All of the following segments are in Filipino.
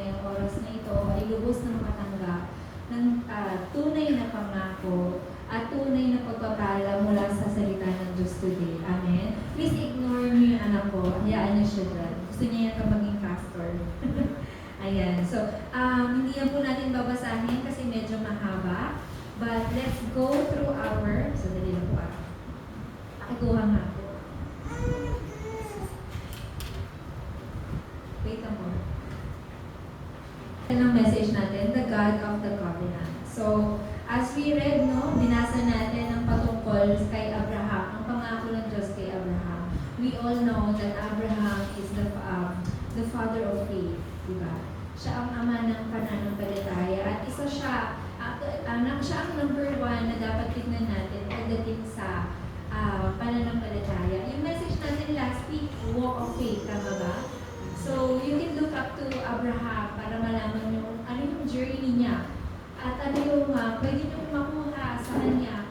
ngayong oras na ito ay lubos na makatanggap ng tunay na pangako at tunay na pagpapala mula sa salita ng Diyos today. Amen? Please ignore niyo yung anak ko. Hayaan niyo siya dyan. Gusto niya yan maging pastor. Ayan. So, hindi yan po natin babasahin kasi medyo mahaba. But let's go through our... Sandali lang po ako. Pakikuha nga po. Wait a more. Ang message natin, the God of the Covenant. So, as we read, no, binasa natin ang patungkol kay Abraham, ang pangako ng Diyos kay Abraham. We all know that Abraham is the father of faith, di ba? Siya ang ama ng pananampalataya at isa siya, siya ang number 1 na dapat tignan natin pagdating sa pananampalataya. Yung message natin last week, walk of faith, tama ba? So, you can look up to Abraham para malaman yung ano yung journey niya at ano yung pwede nyo makuha sa kanya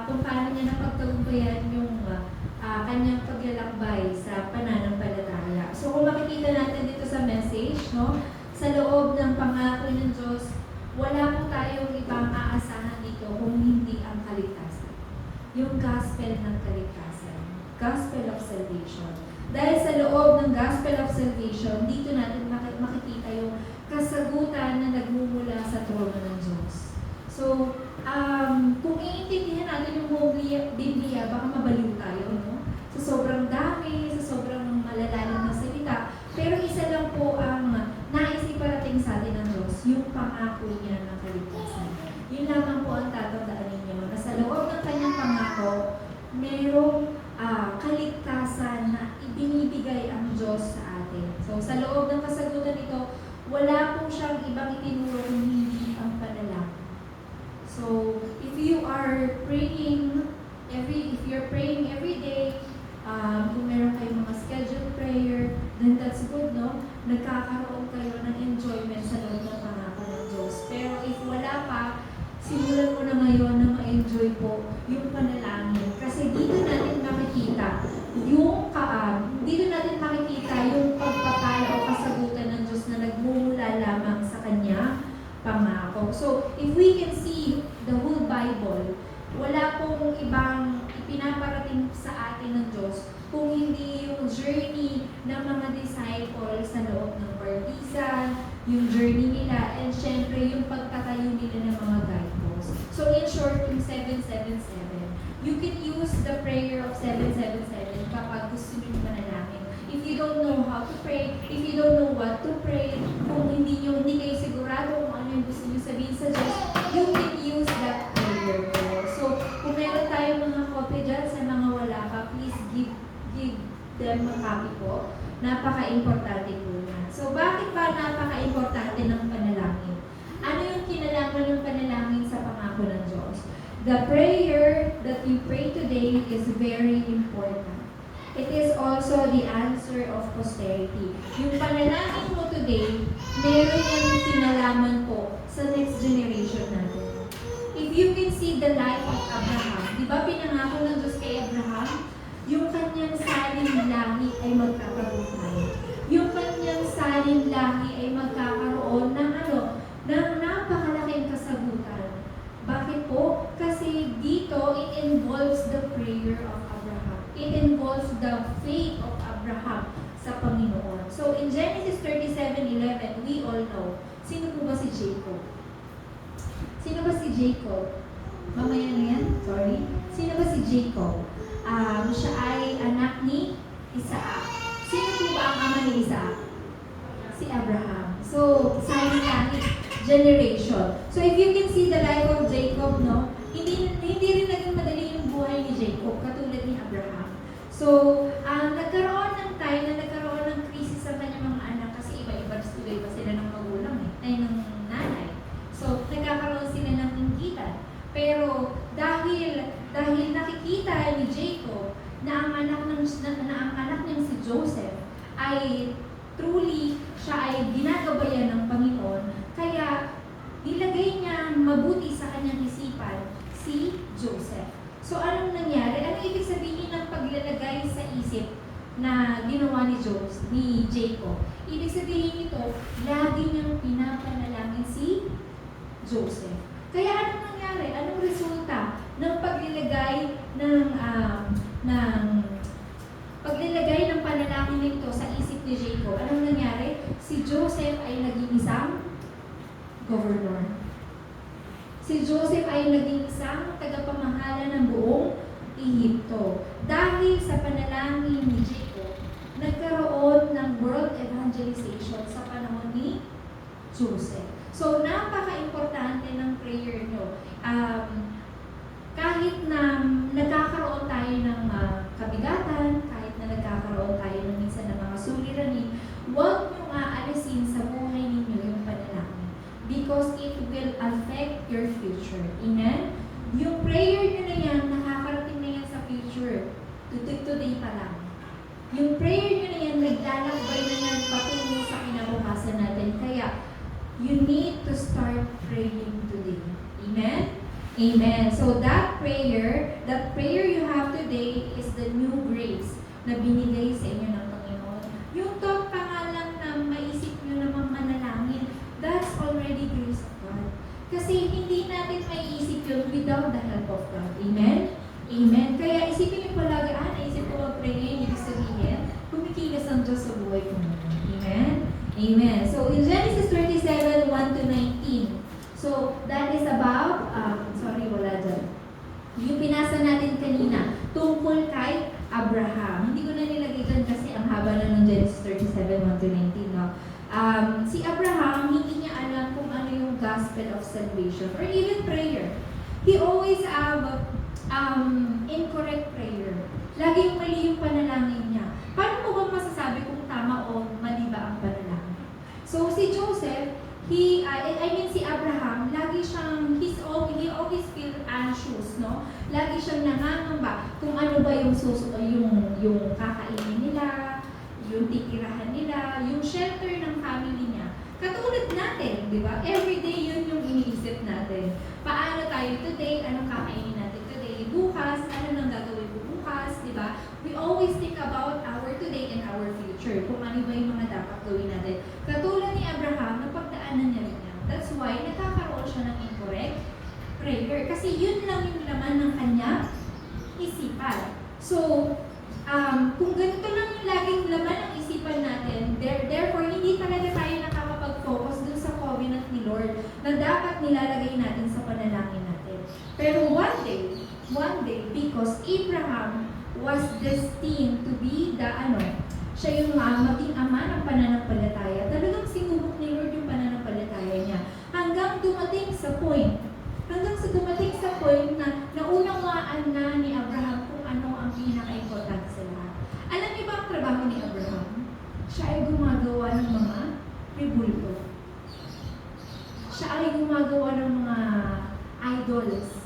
kung paano niya napagtagumpayan yung kanyang paglalakbay sa pananampalataya. So, kung makikita natin dito sa message, no, sa loob ng pangako ng Diyos, wala po tayong ibang aasahan dito kung hindi ang kaligtasan. Yung gospel ng kaligtasan. Gospel of salvation. Dahil sa loob ng gospel of salvation, dito natin makikita yung kasagutan na nagmumula sa trono ng Diyos. So, kung iintindihan natin yung buong Biblia, baka mabaliw tayo, no? Sa sobrang dami, sa sobrang malalalim na salita. Pero isa lang po ang nais iparating sa atin ng Diyos, yung pangako niya ng kaligtasan. Yun lamang po ang tatandaan ninyo, na sa loob ng kanyang pangako, merong kaligtasan na ibinibigay ang Diyos sa atin. So, sa loob ng kasagutan ito, wala po siyang ibang itinuro kung hindi ang panalangin. So, if you're praying every day, kung meron kayong mga scheduled prayer, then that's good, no? Nagkakaroon kayo ng enjoyment sa loob ng pangako ng Diyos. Pero if wala pa, simulan mo na ngayon na ma-enjoy po yung panalangin. Kasi dito natin makikita yung pagpapala o kasagutan ng Diyos na nagmumula lamang sa Kanya pangako. So, if we can see the whole Bible, wala pong ibang ipinaparating sa atin ng Diyos kung hindi yung journey ng mga disciples sa loob ng partisan, yung journey nila, and syempre yung pagtatayo nila ng mga guideposts. So in short, yung 777, you can use the prayer of 777 kapag gusto nyo manalangin. If you don't know how to pray, if you don't know what to pray, kung hindi kayo sigurado kung ano yung gusto nyo sabihin sa Diyos, you can use that prayer. So, kung meron tayong mga copy dyan sa mga wala pa, please give them a copy po. Napaka-importante po yan. So, bakit ba napaka-importante ng panalangin? Ano yung kinalaman ng panalangin sa pangako ng Diyos? The prayer that you pray today is very important. It is also the answer of posterity. Yung panalangin mo today, meron yung kinalaman po sa next generation natin. If you can see the life of Abraham, di ba pinangako ng Diyos kay Abraham? Yung kanyang salin lahi ay magkakabuhay. Yung kanyang salin lahi ay magkakaroon ng ng napakalaking kasagutan. Bakit po? Kasi dito, it involves the prayer of Abraham. It involves the faith of Abraham sa Panginoon. So, in Genesis 37:11, we all know, sino po ba si Jacob? Sino ba si Jacob? Mamaya na yan, sorry. Sino ba si Jacob? Siya ay anak ni Isaac. Sino po ba ang ama ni Isaac? Si Abraham. So, silent generation. So, if you can see the life of Jacob, no, hindi rin naging madali yung buhay ni Jacob, katulad ni Abraham. So, nagkaroon ng time na nagkaroon ng crisis sa kanyang mga anak kasi iba-iba sila ng magulang ng nanay. So, nagkakaroon sila ng inggitan. Pero, dahil nakikita ni Jacob na ang anak niyang si Joseph ay truly siya ay ginagabayan ng Panginoon, kaya nilagay niya mabuti sa kanyang isipan si Joseph. So anong nangyari? Ano ibig sabihin ng paglalagay sa isip na ginawa ni Jacob? Ibig sabihin nito, lagi niyang Joseph. Kaya anong nangyari? Anong resulta ng paglilagay ng panalangin nito sa isip ni Jacob? Anong nangyari? Si Joseph ay naging isang governor. Si Joseph ay naging isang tagapamahala ng buong Ehipto. Dahil sa panalangin ni Jacob, nagkaroon ng world evangelization sa panahon ni Joseph. So, napaka-importante ng prayer nyo. Kahit na nagkakaroon tayo ng kabigatan, kahit na nagkakaroon tayo ng minsan ng mga suliranin, huwag nyo aalisin sa buhay ninyo yung panalangin. Because it will affect your future. Amen? Yung prayer nyo na yan, nakakarating na yan sa future. Today pa lang. Yung prayer nyo na yan, naglalakbay na yan patungo sa kinabukasan natin. Kaya, you need to start praying today. Amen? Amen. So that prayer you have today is the new grace na binigay sa inyo ng Panginoon. Yung thought pa nga lang na maisip nyo na manalangin, that's already grace of God. Kasi hindi natin maiisip yun without the help of God. Amen? Amen. Kaya isipin nyo palagi, naisip ko mag-pray ngayon, ibig sabihin, kumikilos ang Diyos sa buhay ko ngayon. Amen? Amen. So in Genesis 37, 1-19, so that is about, wala dyan. Yung pinasa natin kanina, tungkol kay Abraham. Hindi ko na nilagay dyan kasi ang haba na ng Genesis 37, 1-19. No? Si Abraham, hindi niya alam kung ano yung gospel of salvation or even prayer. He always have incorrect prayer. Laging mali yung panalangin niya. Paano mo ba masasabi kung tama o mali ba ang panalangin? So si Joseph, si Abraham, lagi siyang, he always feel anxious, no? Lagi siyang nangangamba kung ano ba yung kakainin nila, yung titirahan nila, yung shelter ng family niya. Katulad natin, di ba? Everyday yun yung iniisip natin. Paano tayo today? Anong kakainin natin today? Bukas? Ano nang gagawin ko bukas? Di ba? We always think about our today and our future. Kung ano ba yung mga dapat gawin natin. Katulad ni Abraham, napagdaanan niya rin yan. That's why, nagkakaroon siya ng incorrect prayer. Kasi yun lang yung laman ng kanya isipan. So, kung ganito lang yung laging laman ng isipan natin, therefore, hindi talaga tayo nakakapag-focus dun sa covenant ni Lord na dapat nilalagay natin sa panalangin natin. Pero one day, because Abraham was destined to be siya yung maging ama ng pananampalataya, talagang sinubok ni Lord yung pananampalataya niya. Hanggang dumating sa point na naunawaan na ni Abraham kung ano ang pinaka-importante sa lahat. Alam niyo ba ang trabaho ni Abraham? Siya ay gumagawa ng mga rebulto. Siya ay gumagawa ng mga idols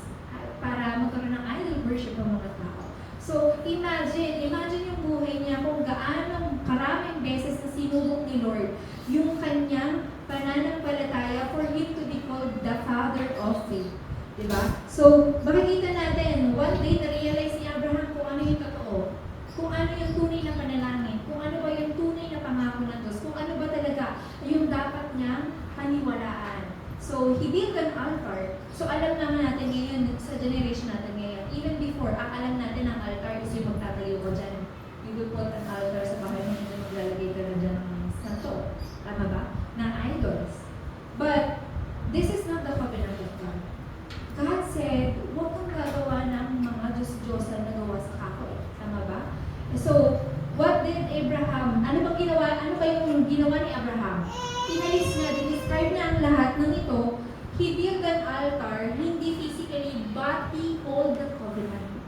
para magkaroon ng idol worship ng mga tao. So, imagine yung buhay niya kung gaano karaming beses na sinubok ni Lord yung kanyang pananampalataya for him to be called the father of faith. Diba? So, makikita natin, one day na-realize ni Abraham kung ano yung totoo, kung ano yung tunay na panalangin, kung ano ba yung tunay na pangako ng Diyos, kung ano ba talaga yung dapat niyang paniwalaan. So, he built an altar. So, alam naman natin ngayon, sa generation natin ngayon, even before, ang alam natin ang altar is yung magtatayo ko dyan. You will put an altar sa bahay mo, hindi maglalagay ka na dyan ng santo. Tama ba? Ng idols. But, this is not the covenant of God. God said, huwag kang gagawa ng mga Diyos-Diyos na nagawa sa kahoy. Tama ba? So, what did Abraham, ano ba yung ginawa ni Abraham? Inalis niya, describe niya ang lahat ng ito. He built an altar, hindi physically, but he called the covenant.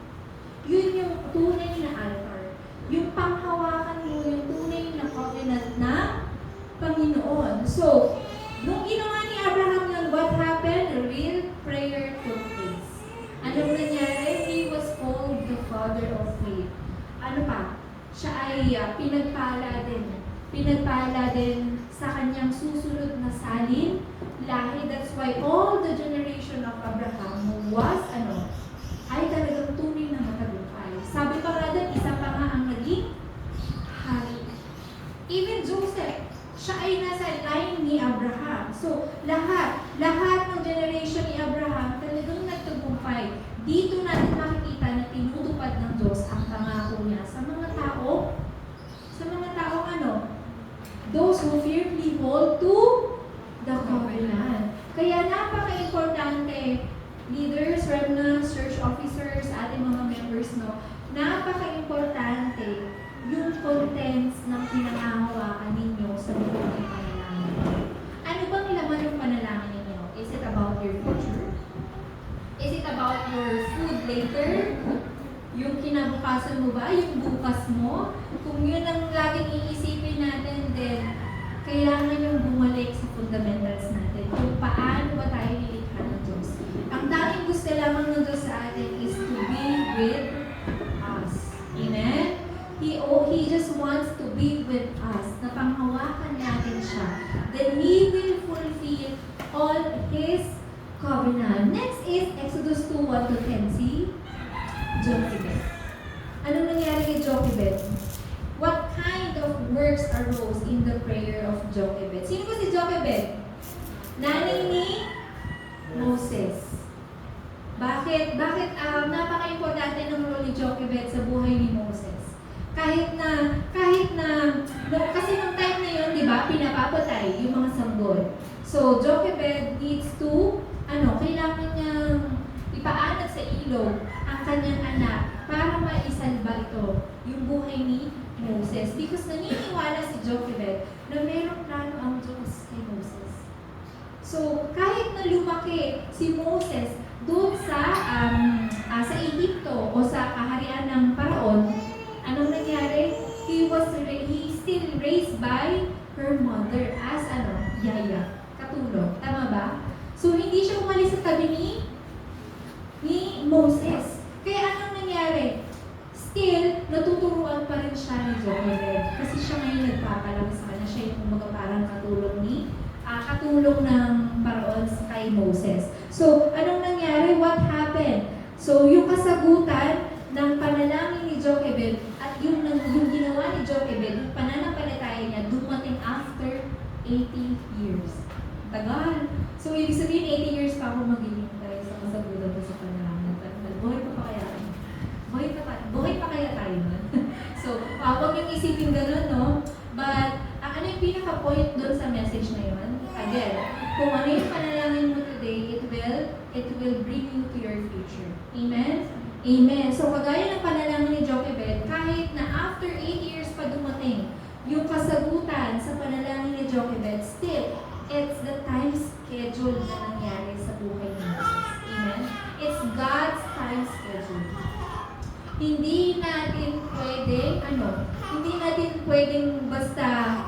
Yun yung tunay na altar. Yung panghawakan mo, yung tunay na covenant na Panginoon. So, nung ginawa ni Abraham yun, what happened? Real prayer took place. Anong nangyari? He was called the father of faith. Ano pa? Siya ay pinagpala din sa kanyang susunod na salin, lahi. That's why all the generation of Abraham was, ay talagang tunay na matagumpay. Sabi pa nga doon, isa pa nga ang naging hari. Even Joseph, siya ay nasa line ni Abraham. So, lahat ng generation ni Abraham talagang nagtagumpay. Dito natin makikita na tinutupad ng Diyos ang pangako niya sa mga tao. Sa mga tao ano? Those who firmly hold to the covenant. Kaya napaka-importante, leaders, remnants, church officers, ating mga members, no? Napaka-importante yung contents ng pinangahawakan ninyo sa buong ng panalangin. Ano bang laman ng panalangin ninyo? Is it about your future? Is it about your food later? Yung kinabukasan mo ba? Yung bukas mo? Kung yun ang laging iisipin natin, then kailangan yung bumalik sa fundamentals natin. Kung paano ba tayo nilikha ng Diyos. Ang tanging gusto lamang ng Diyos sa atin is to be with us. Amen? He just wants to be with us. Napanghawakan natin siya. Then He will fulfill all His covenant. Next is Exodus 2:1-10. See? Jochebed. Anong nangyari kay Jochebed? What kind of works arose in the prayer of Jochebed? Sino ba si Jochebed? Nanay ni Moses. Bakit napaka-importante ng role ni Jochebed sa buhay ni Moses? Kahit na kasi nung time na yun, di ba, pinapapatay yung mga sanggol. So, Jochebed needs to, kailangan niyang ipaanat sa ilog ang kanyang anak para maisalba ito, yung buhay ni Moses. Because naniniwala si Jochebed na mayroong plano ang Diyos kay Moses. So, kahit na lumaki si Moses doon sa Egypto o sa kaharian ng Paraon, anong nangyari? He still raised by her mother as yaya, katulong. Tama ba? So, hindi siya umalis sa tabi ni Moses. Kaya anong nangyari? Still, natuturuan pa rin siya ni Jochebed. Kasi siya ngayon nagpapalaki sa kanya. Siya yung parang katulong ng Paraon kay Moses. So, anong nangyari? What happened? So, yung kasagutan ng panalangin ni Jochebed at yung ginawa ni Jochebed, yung pananampalataya niya, dumating after 80 years. Tagal. So, ibig sabihin, 80 years pa ako maghihintay sa kasagutan ko sa panalangin. Buhay pa kaya tayo man? So, huwag yung isipin ganun, no? But, ano yung pinaka-point doon sa message na yun? Again, kung ano yung panalangin mo today, it will bring you to your future. Amen? Amen. So, kagaya ng panalangin ni Jochebed, kahit na after 8 years pa dumating, yung kasagutan sa panalangin ni Jochebed, still, it's the time schedule na nangyari sa buhay ni Moses. Amen? It's God's time schedule. Hindi natin pwedeng basta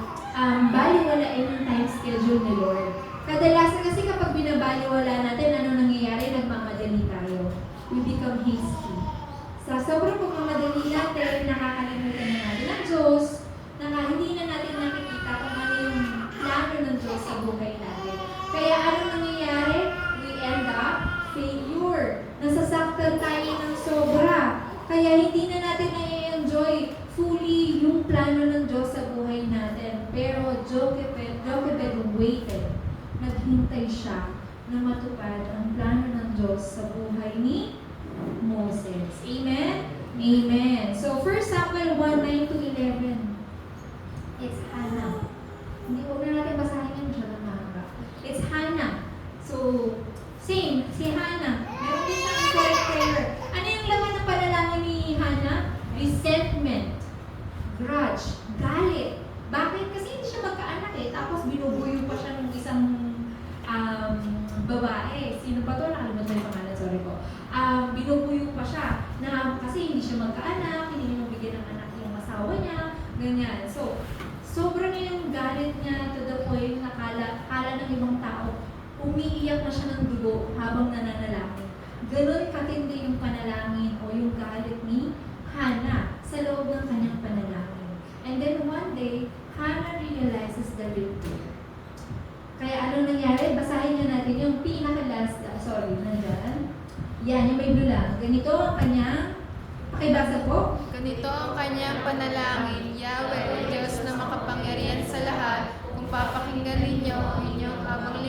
baliwalain ang time schedule ni Lord. Kadalasan kasi kapag binabaliwala natin, ano nangyayari? Nagmamadali tayo. We become hasty. Sa sobrang pagmamadali natin, nakakalimutan na natin ang Diyos, hindi na natin nakikita kung ano yung plano ng Diyos sa buhay natin. Kaya ano nangyayari? We end up failure. Nasasaktan tayo ng sobra. Kaya hindi na natin na-enjoy fully yung plano ng Diyos sa buhay natin. Pero Jochebed waited. Naghintay siya na matupad ang plano ng Diyos sa buhay ni Moses. Amen? Amen. So, 1 Samuel 1:9-11. It's Hannah. Hindi ko na natin basahin yung siya ng mahaba. It's Hannah. So, same. Si Hannah. Meron din siyang correct prayer. Ano yung laman ng panalangin ni Hannah? Resentment. Grudge. Galit. Bakit? Kasi hindi siya magkaanak eh. Tapos binubuyo pa siya ng isang babae. Sino ba to? Nakalimutan yung pangalan. Sorry po. Binubuyo pa siya na kasi hindi siya magkaanak, hindi niya mabigyan ng anak yung asawa niya, ganyan. So, sobrang yung galit niya to the point na kala ng ibang tao, umiiyak na siya ng dugo habang nananalangin. Ganon katindi yung panalangin o yung galit ni Hannah sa loob ng kanyang panalangin. And then one day, Hannah realizes the real truth. Kaya ano nangyari? Basahin niyo natin yung pinaka-last, nandyan. Yan, yung may blue lang. Ganito ang kanyang, pakibasa po. Ganito ang kanyang panalangin, Yahweh, Diyos na makapangyarihan sa lahat, kung papakinggan ninyo ang inyong habang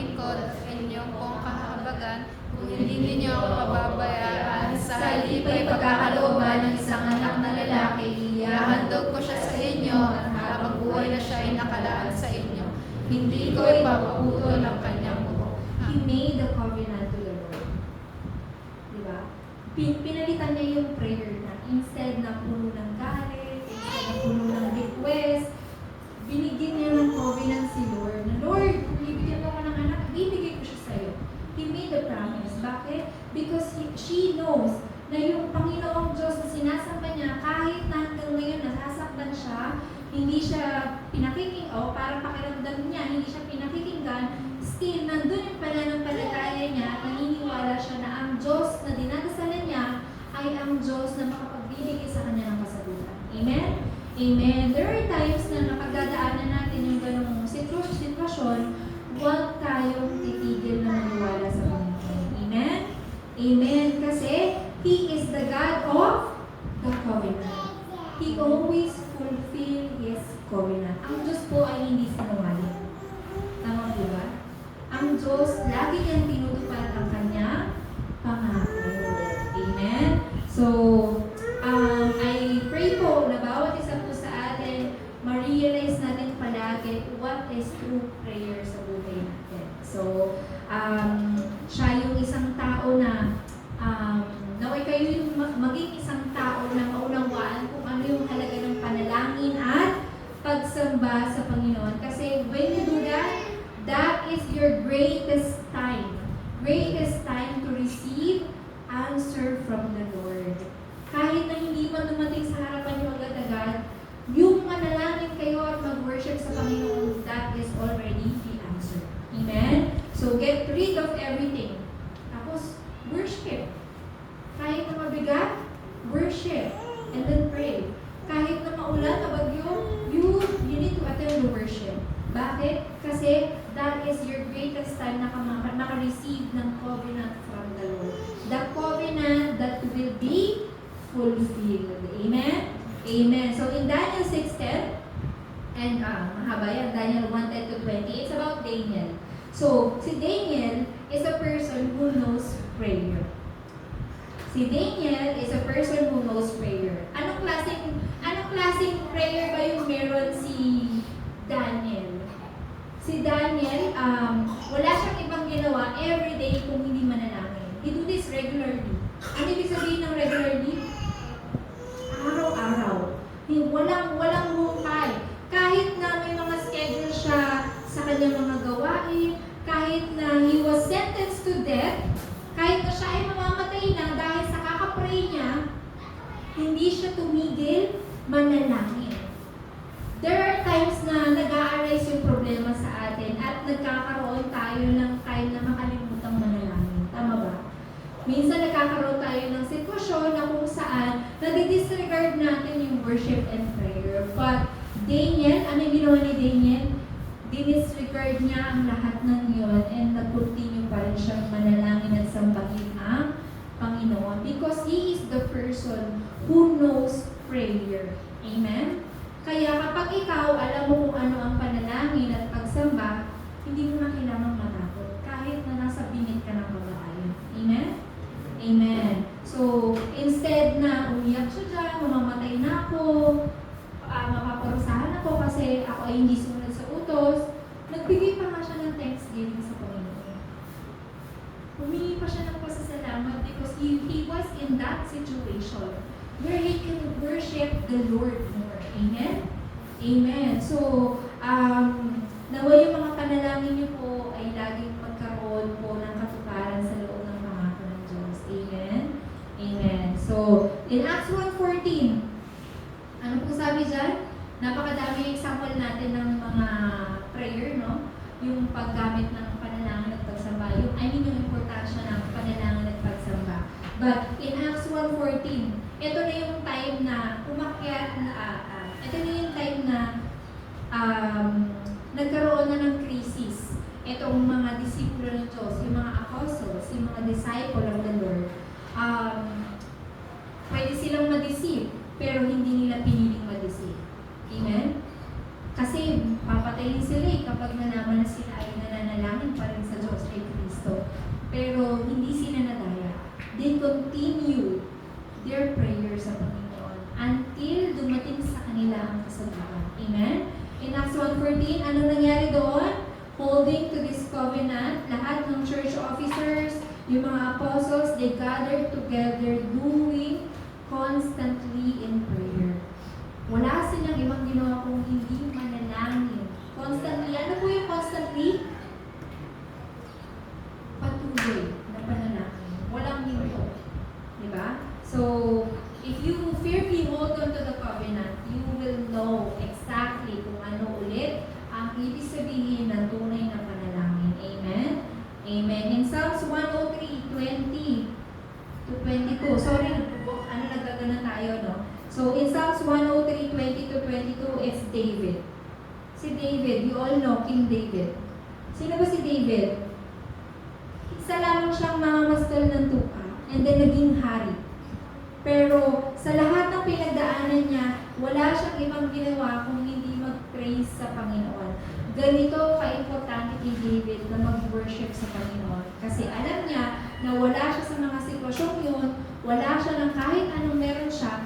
pinalitan niya yung prayer na instead na puno ng galit, instead na puno ng request, binigyan niya ng covenant si Lord. Na Lord, kung bibigyan mo ka ng anak, bibigay ko siya sa'yo. He made a promise. Bakit? Because she knows na yung Panginoong Diyos na sinasamba niya, kahit na hanggang ngayon nasasaktan siya, hindi siya para pakiramdam niya, hindi siya pinakikinggan, still, nandun yung pananampalataya niya at naniniwala siya na ang Diyos na dinadasalan niya ay ang Diyos na makapagbibigay sa kanya ng kasagutan. Amen? Amen. There are times na napagdadaanan natin yung ganung sitwasyon, huwag tayong titigil na maniwala sa Panginoon. Amen? Amen. Kasi, He is the God of the covenant. He always fulfill His covenant. Ang Diyos po ay hindi sinungaling. Tama po ba? Ang Diyos, lagi niyang tinutupad ang kanya pangako. Amen? So, I pray po na bawat isa po sa atin, ma-realize natin palagi what is true prayer sa buhay natin. So, siya yung isang tao na naway kayo yung maging isang tao na maunawaan kung ano yung halaga ng panalangin at pagsamba sa Panginoon. Kasi when you do that, that is your greatest time. Greatest time to receive answer from the Lord. Kahit na hindi man dumating sa harapan niyo agad-agad, yung manalangin kayo at mag-worship sa Panginoon, that is already the answer. Amen? So get rid of everything. Tapos, worship. Kahit na mabigat, worship. And then pray. Kahit na maulan, na bagyo, you need to attend the worship. Bakit? Kasi that is your greatest time na maka-receive ng covenant from the Lord. The covenant that will be fulfilled. Amen? Amen. So in Daniel 6:10, and mahaba yan, Daniel 1:10 to 20, it's about Daniel. So, si Daniel is a person who knows prayer. Si Daniel is a person who knows prayer. Anong klaseng prayer ba yung meron si Daniel? Si Daniel, wala siyang ibang ginawa everyday kung hindi manalangin. He do this regularly. Ano ibig sabihin ng regularly? Araw-araw. Walang hukay. Kahit na may mga schedule siya sa kanyang mga gawain, kahit na he was sentenced to death, kahit na siya ay mamamatay na dahil sa kakapray niya, hindi siya tumigil manalangin. There are times na nag-a-arise yung problema sa atin at nagkakaroon tayo ng time na makalimutang manalangin. Tama ba? Minsan nagkakaroon tayo ng sitwasyon na kung saan nadi-disregard natin yung worship and prayer. But Daniel, ano yung ginawa ni Daniel? Dinisregard niya ang lahat ng yun and nag-continue pa rin siyang manalangin at sambahin ang Panginoon because He is the person who knows prayer. Amen? Kaya kapag ikaw alam mo kung ano ang panalangin at pagsamba, hindi mo na kailangang matakot kahit na nasa bingit ka ng kamatayan. Amen? Amen. So, instead na umiyak siya dyan, mamamatay na ako, mapaparusahan ako kasi ako ay hindi sumunod sa utos, nagbigay pa nga siya ng thanksgiving sa Panginoon. Humingi pa siya ng pasasalamat because he was in that situation where he can worship the Lord more. Amen? Amen. So, nawa yung mga panalangin niyo po ay laging pagkaroon po ng katuparan sa loob ng pangako ng Diyos. Amen? Amen. So, in Acts 1:14, ano po sabi dyan? Napakadami example natin ng mga prayer, no? Yung paggamit ng panalangin at pagsamba. Yung importansya ng panalangin at pagsamba. But in Acts 1:14, ito na yung time na umakyat na ito na yung time na nagkaroon na ng crisis. Itong mga disipulo ng Diyos, yung mga apostles, yung mga disciple of the Lord, pwede silang ma-deceive, pero hindi nila piniling ma-deceive. Amen? Kasi papatayin sila kapag nalaman na sila ay nananalangin pa rin sa Diyos kay Kristo. Pero hindi sila nadaya. They continue their prayers sa Panginoon until dumating sa kanila ang kasagutan. Amen? In Acts 1:14, ano nangyari doon? Holding to this covenant, lahat ng church officers, Yung mga apostles, they gathered together doing constantly in prayer. Wala silang ibang ginawa kung hindi manalangin. Constantly. Ano po yung constantly? Patuloy na panalangin. Walang hinto. Diba? So, if you firmly hold on to the covenant, you will know exactly kung ano ulit ang ibig sabihin ng tunay na panalangin. Amen? Amen. In Psalms 103:20 to 22. Sorry, nagagana tayo, no? So, in Psalms 103:20 to 22, it's David. Si David, you all know King David. Sino ba si David? Isa lamang siyang mamamastol ng tupa and then naging hari. Pero sa lahat ng pinagdaanan niya, wala siyang ibang ginawa kung hindi mag-praise sa Panginoon. Ganito ka-importante kay David na mag-worship sa Panginoon. Kasi alam niya na wala siya sa mga sitwasyong yun, wala siya ng kahit anong meron siya,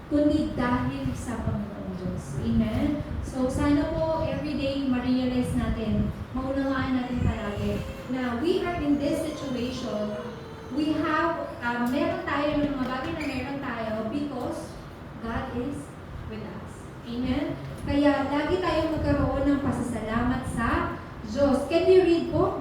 kundi dahil sa Panginoon Diyos. Amen? So sana po everyday ma-realize natin, maunawaan natin palagi na we are in this situation. We have, meron tayo ng mga bagay na meron tayo because God is with us. Amen? Kaya lagi tayo magkaroon ng pasasalamat sa Diyos. Can we read po?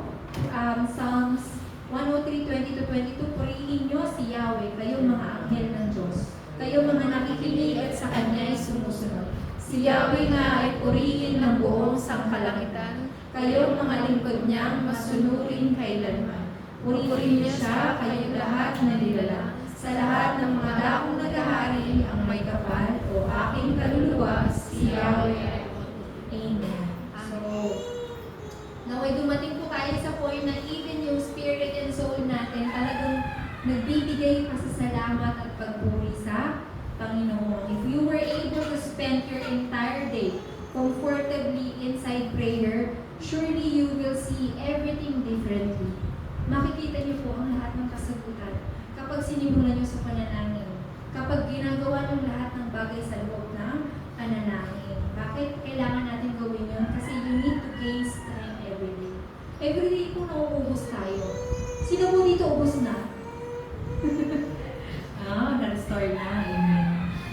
Psalms 103:20 to 22, purihin nyo si Yahweh, kayong mga anghel ng Diyos. Kayong mga nakikinig at sa Kanya ay sumusunod. Si Yahweh nga ay purihin ng buong sangkalangitan, kayong mga lingkod niyang masunurin kailanman. Purihin niya siya, kayong lahat na nilalang. Sa lahat ng mga dakong naghahari ang may kapal o aking kaluluwa, si Yahweh ay Amen. So, naway dumating po tayo sa point na even yung spirit and soul natin talagang nagbibigay pasasalamat at pagpuri sa Panginoon. If you were able to spend your entire day comfortably inside prayer, surely you will see everything differently. Makikita niyo po ang lahat ng kasagutan kapag sinimulan niyo sa panalangin, kapag ginagawa niyo lahat ng bagay sa loob ng panalangin. Bakit kailangan natin gawin yun? Kasi you need to gain strength every day. Every day po nauubos tayo. Sino po dito ubos na? Na-restore na. Amen.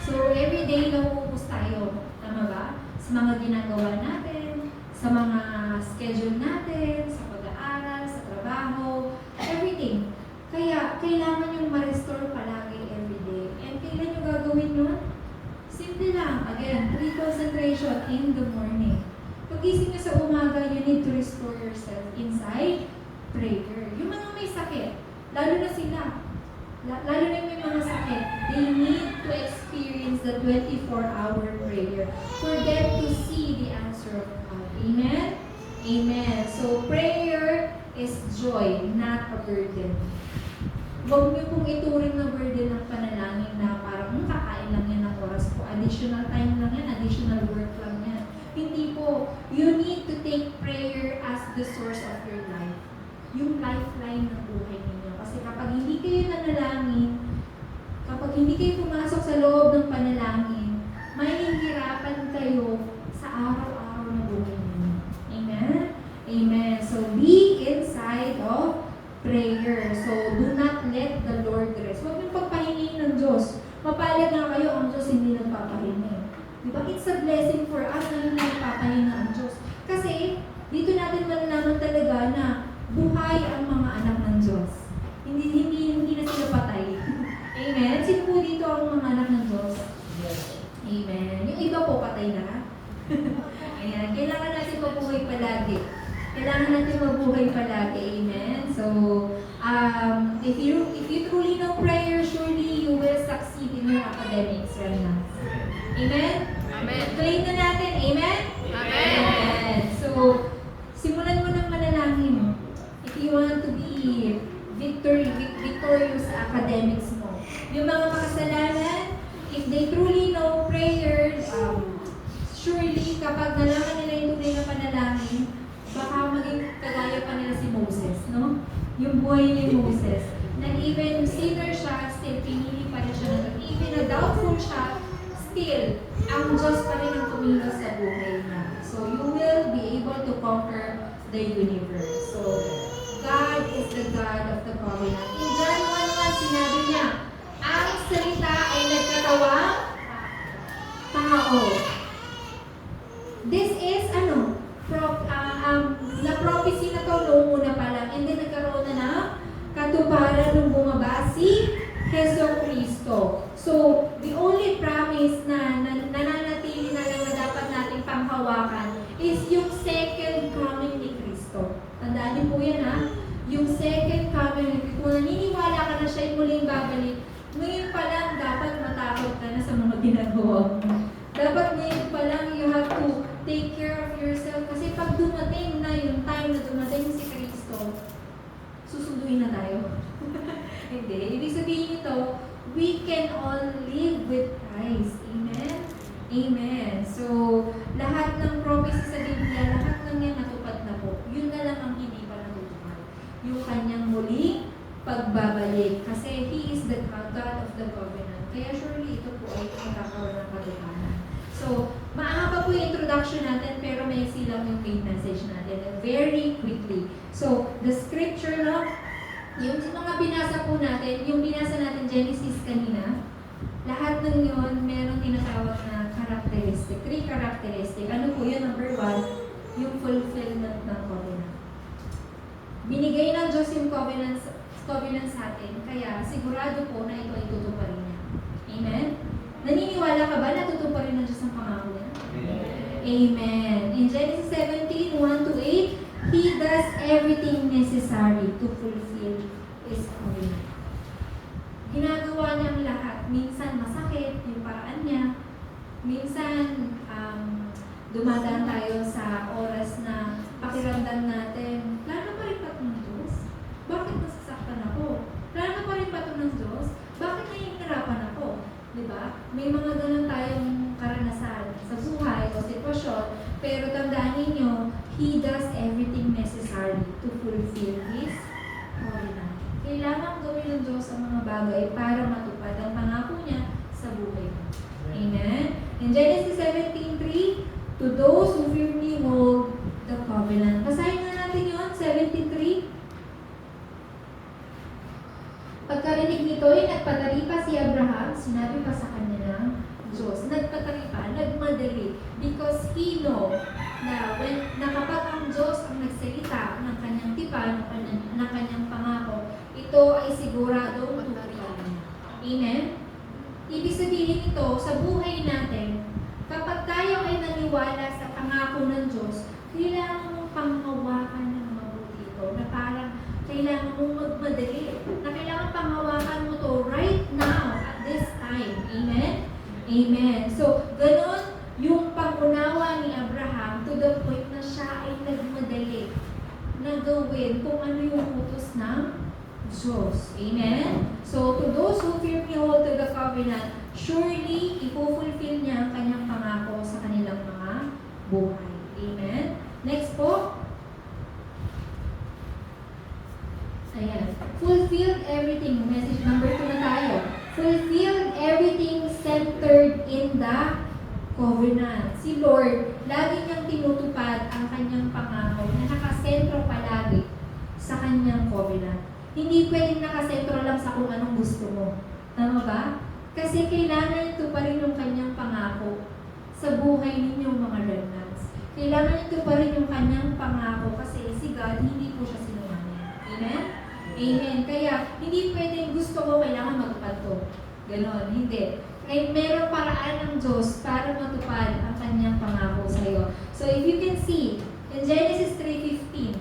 So, every day nauubos tayo. Tama ba? Sa mga ginagawa natin, sa mga schedule natin, sa pag-aaral, sa trabaho, everything. Kaya, kailangan yung ma-restore palagi every day. And kailan yung gagawin nun? Simple lang. Again, concentration in the morning. Pag-isip nyo sa umaga, you need to restore yourself inside prayer. Yung mga may sakit, lalo na sila, lalo na yung may mga sakit, they need to experience the 24-hour prayer for them to see the answer of God. Amen? Amen. So, prayer is joy, not a burden. Huwag niyo pong ituring na burden ng panalangin na parang kakain lang yan ng oras po. Additional time lang yan, additional work lang yan. Hindi po. You need to take prayer as the source of your life. Yung lifeline ng buhay ninyo. Kasi kapag hindi kayo nanalangin, kapag hindi kayo pumasok sa loob ng panalangin, mahihirapan kayo sa araw-araw na buhay ninyo. Amen? Amen. So, be inside of prayer. So, do not let the Lord rest. Huwag niyong pagpahingin ng Diyos. Mapalad na kayo, ang Diyos hindi nagpapahingi. Diba? It's a blessing for us na hindi nagpapahinga ang Diyos. Kasi, dito natin malalaman talaga na buhay ang mga anak ng Diyos. Hindi na sila patay. Amen? Sino po dito ang mga anak ng Diyos? Amen. Yung iba po patay na. Ayan. Kailangan natin mabuhay palagi. Kailangan natin mabuhay palagi. Amen? So, if you truly know prayer, surely you will succeed in your academics right now. Amen? Amen. Claim na natin. Amen? Amen. Amen. So, simulan mo ng manalangin. If you want to be victorious sa academics mo. Yung mga makasalanan, if they truly know prayer, surely kapag nalaman nila yung tunay na panalangin, baka maging kagaya pa nila si Moses, no? Yung buhay ni Moses. Na even sinner siya, still pinili pa rin siya na even na doubtful siya, still, ang Diyos pa rin ang kumilos sa buhay niya. So, you will be able to conquer the universe. So, God is the God of the Tandaan din po yan ha. Yung second coming, kung naniniwala ka na siya muling babalik, ngayon pa lang dapat matakot ka na sa mga ginagawa mo. Dapat ngayon pa lang you have to take care of yourself. Kasi pag dumating na yung time na dumating si Kristo, susunduin na tayo. Hindi. Ibig sabihin ito, we can all live with Christ. Amen? Amen. So, lahat ng prophecy sa Biblia, lahat ng yan natupad na po. Yun na lang ang hindi pa natutupad. Yung kanyang muling pagbabalik. Kasi He is the God of the covenant. Kaya surely ito po ay magkakaroon ng katotohanan. So, maahaba po yung introduction natin, pero may silang yung main message natin. Very quickly. So, the scripture, no? Yung mga binasa po natin, yung binasa natin Genesis kanina, lahat ng yun, merong tinatawag na characteristic. 3 characteristic. Ano po yun? Number 1, yung fulfillment ng covenant. Binigay ng Diyos yung covenant sa atin, kaya sigurado po na ito ay tutuparin niya. Amen? Naniniwala ka ba na tutuparin ng Diyos ang pangako niya? Amen. In Genesis 17, 1-8, He does everything necessary to fulfill His covenant. Ginagawa niya ang lahat. Minsan masakit yung paraan niya. Minsan dumadaan tayo sa oras na pakiramdam natin, plano pa rin pa ito ng Diyos? Bakit nasasaktan ako? Plano pa rin pa ito ng Diyos? Bakit nahihirapan ako? Diba? May mga ganun tayong karanasan sa buhay o sitwasyon, pero tandaan ninyo, He does everything necessary to fulfill His covenant. Kailangan gawin ng Diyos ang mga bagay para matupad ang pangako niya sa buhay mo. Amen? In Genesis 17:3, to those who firmly hold the covenant. Basahin nga natin yun, 17:3. Pagkarinig nito, nagpatari pa si Abraham, sinabi pa sa kanya ng Diyos. Nagpatari pa, nagmadali. Because he know na kapag ang Diyos ang nagsalita ng kanyang tipan, ng kanyang pangako, ito ay sigurado tutuparin niya. Amen? Ibig sabihin ito, sa buhay natin, kapag tayo ay naniwala sa pangako ng Diyos, kailangan mong panghawakan ng mabuti ito, na parang kailangan mong magmadali, na kailangan panghawakan mo to right now, at this time. Amen? Amen. So, ganun yung pangunawa ni Abraham to the point na siya ay nagmadali na gawin kung ano yung utos ng Diyos. Amen? So, to those who firmly hold to the covenant, surely ipufulfill niya ang kanyang pangako sa kanilang mga buhay. Amen? Next po. Ayan. Fulfilled everything. Message number 2 na tayo. Fulfilled everything centered in the covenant. Si Lord, lagi niyang tinutupad ang kanyang pangako na nakasentro palagi sa kanyang covenant. Hindi pwedeng nakasentro lang sa kung anong gusto mo. Tama ba? Kasi kailangan ito pa rin yung kanyang pangako sa buhay ninyong mga remnants. Kailangan ito pa rin yung kanyang pangako kasi si God, hindi po siya sinungaling. Amen? Amen. Kaya, hindi pwedeng gusto ko, kailangan matupad to. Ganon, hindi. Kaya meron paraan ng Diyos para matupad ang kanyang pangako sa iyo. So, if you can see, in Genesis 3:15,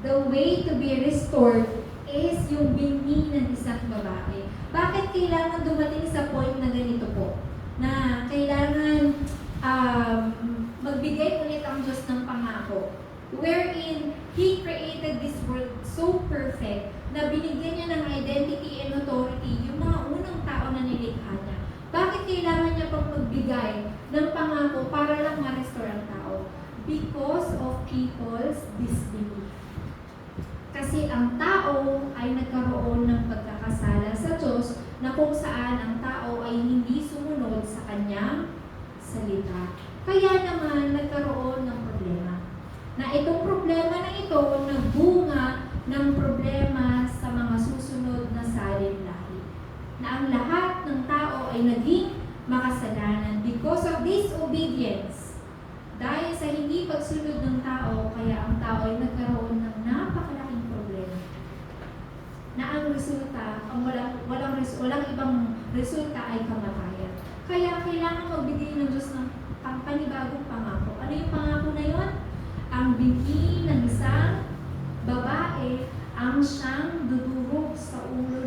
the way to be restored is yung binhi ng isang babae. Bakit kailangan dumating sa point na ganito po? Na kailangan magbigay ulit ang Diyos ng pangako. Wherein He created this world so perfect na binigyan niya ng identity and authority yung mga unang tao na nilikha niya. Bakit kailangan niya pang magbigay ng pangako para lang ma-restore ang tao? Because of people's disbelief. Kasi ang tao ay nagkaroon ng pagkakasala sa Diyos na kung saan ang tao ay hindi sumunod sa kanyang salita. Kaya naman nagkaroon ng problema. Na itong problema na ito nagbunga ng problema sa mga susunod na salin lahi. Na ang lahat ng tao ay naging makasalanan because of disobedience. Dahil sa hindi pagsunod ng tao, kaya ang tao ay nagkaroon ng napakalaking problema. Na ang resulta, ang walang ibang resulta ay kamatayan. Kaya kailangan magbigay ng Diyos ng panibagong pangako. Ano yung pangako na yon? Ang binhi ng isang siyang dudurog sa ulo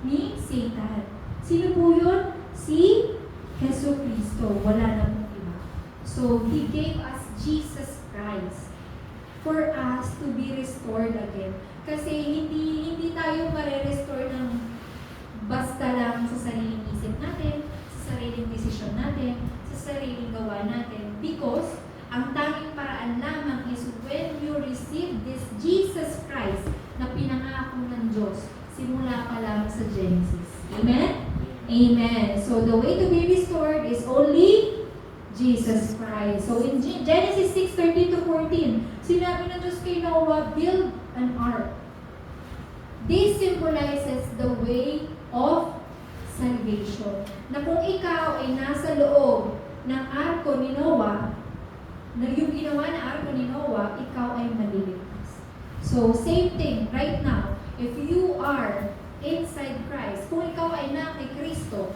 ni Satan. Sino po yun? Si Jesu Cristo. Wala na pong iba. So, He gave us Jesus Christ for us to be restored again. Kasi hindi tayo mare-restore ng basta lang sa sariling isip natin, sa sariling desisyon natin, sa sariling gawa natin. Because, ang tanging paraan lamang is when you receive this Jesus Christ na pinangako ng Diyos, simula pa lang sa Genesis. Amen? Amen. So, the way to be restored is only Jesus Christ. So, in Genesis 6:13-14, sinabi ng Diyos kay Noah, build an ark. This symbolizes the way of salvation. Na kung ikaw ay nasa loob ng arko ni Noah, na yung ginawa na arko ni Noah, ikaw ay maliligtas. So, same thing right now. If you are inside Christ, kung ikaw ay na kay Kristo,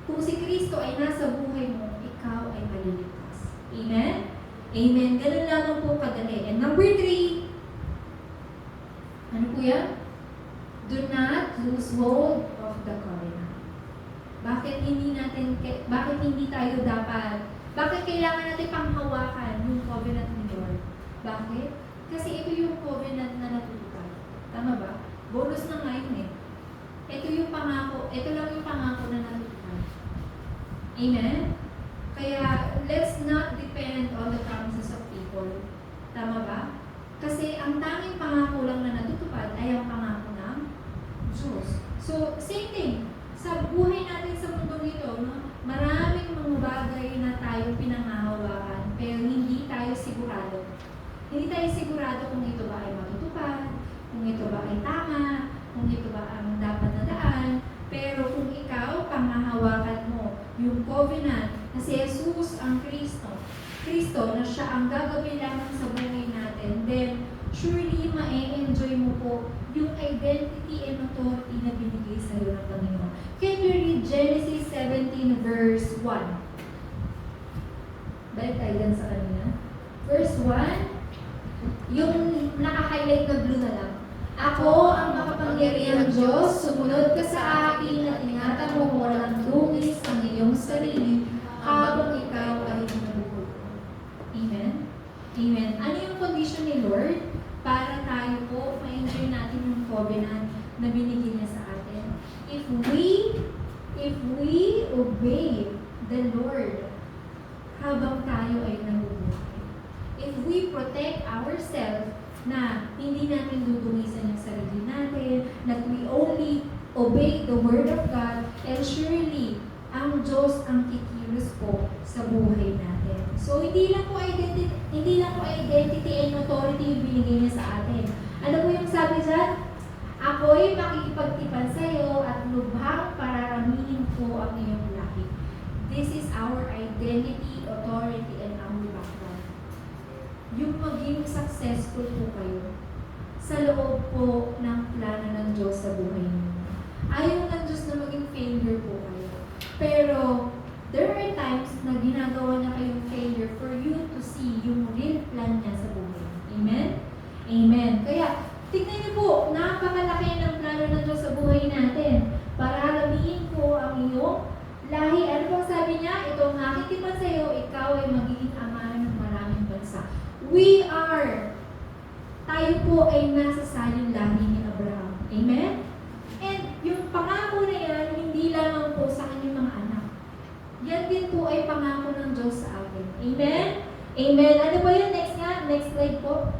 kung si Kristo ay nasa buhay mo, ikaw ay maliligtas. Amen? Amen. Ganun lamang po kadali. And number 3, ano po yan? Do not lose hold of the covenant. Bakit hindi tayo dapat, bakit kailangan natin panghawakan yung covenant ni Lord? Bakit? Kasi ito yung covenant na natutupad. Tama ba? Bonus na nga yun eh. Ito yung pangako, ito lang yung pangako na natutupad. Amen? Kaya, let's not depend on the promises of people. Tama ba? Kasi ang tanging pangako lang na natutupad ay ang pangako ng Diyos. So, same thing. Sa buhay natin sa mundo nito, no? Maraming mga bagay na tayo pinangahawakan, pero hindi tayo sigurado. Hindi tayo sigurado kung ito ba ay matutupad, kung ito ba ay tama, kung ito ba ang dapat na daan. Pero kung ikaw, panghahawakan mo yung covenant na si Jesus ang Kristo na siya ang gagawin lamang sa buhay natin, then surely ma-enjoy mo po yung identity and authority na binigay sa iyo ng Panginoon. Can you read Genesis 17 verse 1? Balik tayo dyan sa kanina. Verse 1, yung naka-highlight na blue na lang. Ako ang makapangyarihang Diyos, sumunod ka sa akin at ingatan mo walang dungis ang iyong sarili habang ikaw ay nalulugod. Amen? Amen. Ano yung condition ni Lord para tayo po ma-enjoy natin yung covenant na binigay niya sa atin? If we obey the Lord habang tayo ay nabubuhay. If we protect ourselves na hindi natin dudumisan yung sarili natin, that we only obey the Word of God, and surely, ang Diyos ang kikilos po sa buhay natin. So, hindi lang po identity and authority yung binigay niya sa atin. Ano po yung sabi dyan? Ako'y makikipagtipan sa iyo at lubhang pararamihin ko ang iyong lahi. This is our identity, authority, and our background. Yung maging successful po kayo sa loob po ng plano ng Diyos sa buhay niyo. Ayaw ng Diyos na maging failure po kayo. Pero, there are times na ginagawa niya kayong failure for you to see yung real plan niya sa buhay. Amen? Amen. Kaya, tignan niyo po, napakalaki ng plano ng Diyos sa buhay natin. Pararamihin ko ang iyong lahi. Ano bang sabi niya? Ito ang aking tipan sa iyo, ikaw ay magiging ama ng maraming bansa. Tayo po ay nasa saling lahi ni Abraham. Amen? And yung pangako na yan, hindi lamang po sa kanyang mga anak. Yan din po ay pangako ng Diyos sa atin. Amen? Amen. Ano ba yun? Next slide po.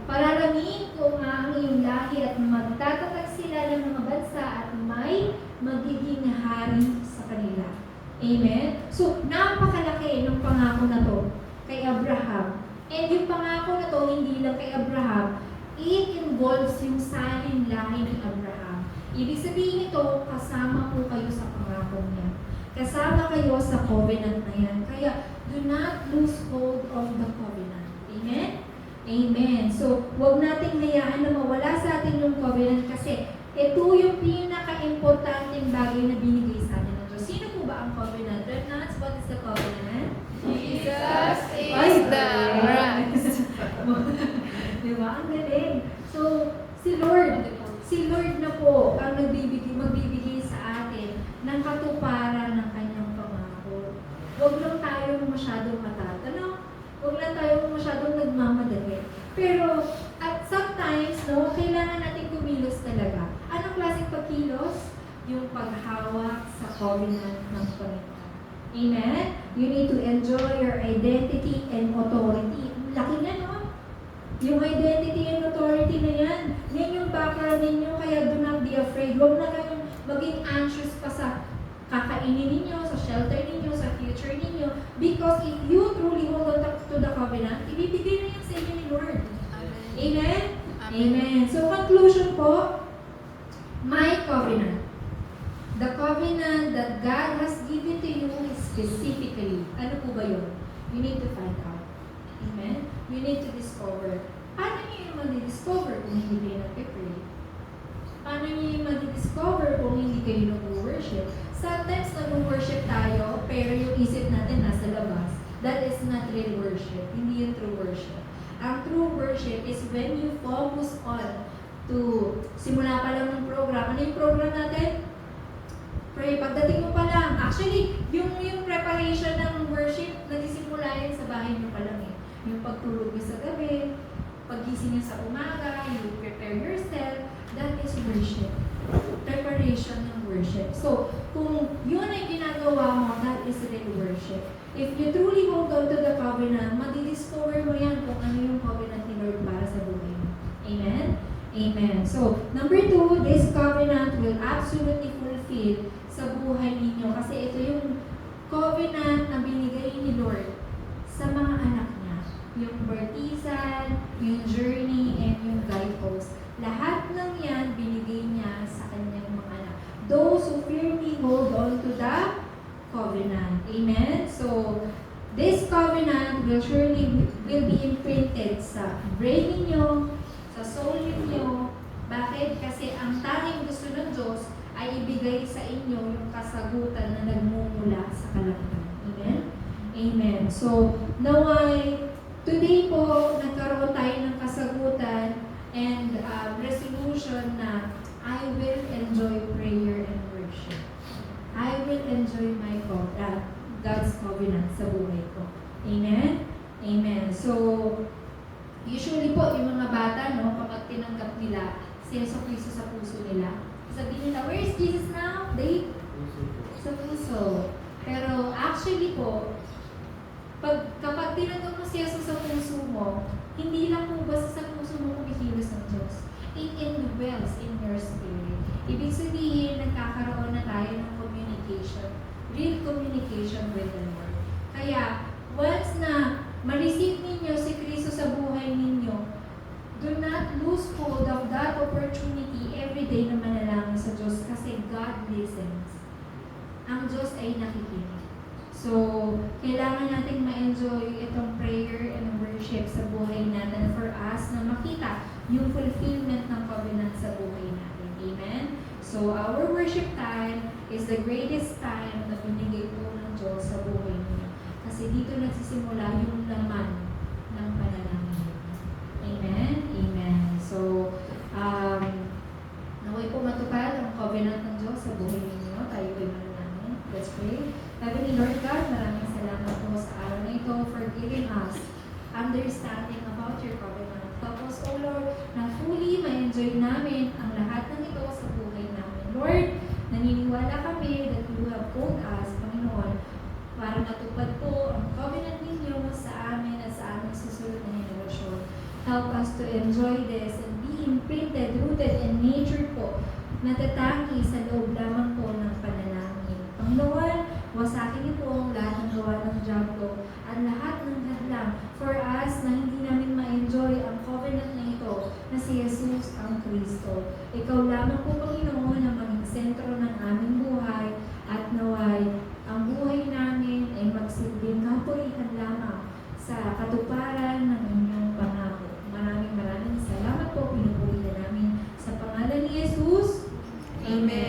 Pararamihin ko nga ang iyong lahi at magtatatag sila ng mga bansa at may magiging hari sa kanila. Amen? So, napakalaki ng pangako na to kay Abraham. And yung pangako na to, hindi lang kay Abraham, it involves yung saling lahi ni Abraham. Ibig sabihin ito, kasama po kayo sa pangako niya. Kasama kayo sa covenant na yan. Kaya, do not lose hold of the covenant. Amen? Amen. So, huwag nating hayaan na mawala sa atin yung covenant kasi ito yung pinaka-importanting bagay na binigay sa atin ng Diyos. Sino po ba ang covenant? Renads, what is the covenant? Jesus is the Christ. Diba? Ang yung paghawak sa covenant ng Panginoon. Amen? You need to enjoy your identity and authority. Laki na, no? Yung identity and authority na yan, yan yung background ninyo, kaya do not be afraid. Huwag na kayong maging anxious pa sa kakainin ninyo, sa shelter ninyo, sa future ninyo. Because if you truly hold on to the covenant, ibibigay na yan sa inyo ni Lord. Amen. Amen? Amen. So conclusion po, my covenant. The covenant that God has given to you is specifically, ano po ba yun? You need to find out. Amen? You need to discover. Paano niyo yung mag-discover kung hindi kayo nag-pray? Paano niyo yung mag-discover kung hindi kayo nag-worship? Sometimes nag-worship tayo, pero yung isip natin nasa labas. That is not real worship. Hindi yung true worship. Ang true worship is when you focus on to, simula pa lang ng program. Ano yung program natin? Pray. Pagdating mo pa lang. Actually, yung preparation ng worship, nagsisimula yan sa bahay mo pa lang eh. Yung pagtulog mo sa gabi, paggising nyo sa umaga, you prepare yourself, that is worship. Preparation ng worship. So, kung yun ay ginagawa mo, that is real worship. If you truly hold on to the covenant, madidiscover mo yan kung ano yung covenant ni Lord para sa buhay mo. Amen? Amen. So, number 2, this covenant will absolutely fulfill sa buhay ninyo. Kasi ito yung covenant na binigay ni Lord sa mga anak niya. Yung baptisan, yung journey, and yung guidepost. Lahat ng yan binigay niya sa kanyang mga anak. Those who firmly hold on to the covenant. Amen? So, this covenant will will be imprinted sa brain ninyo, sa soul ninyo. Bakit? Kasi ang tanging gusto ng Diyos ay ibigay sa inyo yung kasagutan na nagmumula sa kalangitan. Amen? Amen. So, naway, today po, nagkaroon tayo ng kasagutan and resolution na I will enjoy prayer and worship. I will enjoy my God's covenant sa buhay ko. Amen? Amen. So, usually po, yung mga bata, no, kapag tinanggap nila si Yesu Cristo sa puso nila, sabihin nila, where is Jesus now? Sa puso. Pero actually po, kapag tinanggap mo si Yesu sa puso mo, hindi lang po basta sa puso mo kumikilos ng Diyos. It indwells in your spirit. Ibig sabihin, nagkakaroon na tayo ng communication, real communication with the Lord. Kaya, once na ma-receive ninyo si Kristo sa buhay ninyo, do not lose hold of that opportunity every day na manalangin sa Diyos kasi God listens. Ang Diyos ay nakikinig. So, kailangan natin ma-enjoy itong prayer and worship sa buhay natin for us na makita yung fulfillment ng covenant sa buhay natin. Amen? So, our worship time is the greatest time na binigay po ng Diyos sa buhay niyo. Kasi dito nagsisimula yung laman ng panalangin. Amen? Amen. So, naway po matupad ang covenant ng Diyos sa buhay ninyo. Tayo po'y manalangin. Let's pray. Heavenly Lord God, maraming salamat po sa araw na ito for giving us understanding about your covenant. Tapos, O Lord, na fully ma-enjoy namin ang lahat ng ito sa buhay namin. Lord, naniniwala kami that you have called us, Panginoon, para matupad po ang covenant ninyo sa amin at sa aming susunod na henerasyon. Help us to enjoy this and be imprinted, rooted, and nurtured po, natatangi sa loob lamang po ng panalangin. Panginoon, wasakin niyo po ang lahat ng gawa ng Diablo at lahat ng hadlang for us na hindi namin ma-enjoy ang covenant na ito na si Jesus ang Kristo. Ikaw lamang po, Panginoon, ang maging sentro ng aming buhay at naway ang buhay namin ay magsilbing kapurihan lamang sa katuparan ng inyong pangako. Maraming salamat po, pinupurihan namin sa pangalan ni Jesus. Amen.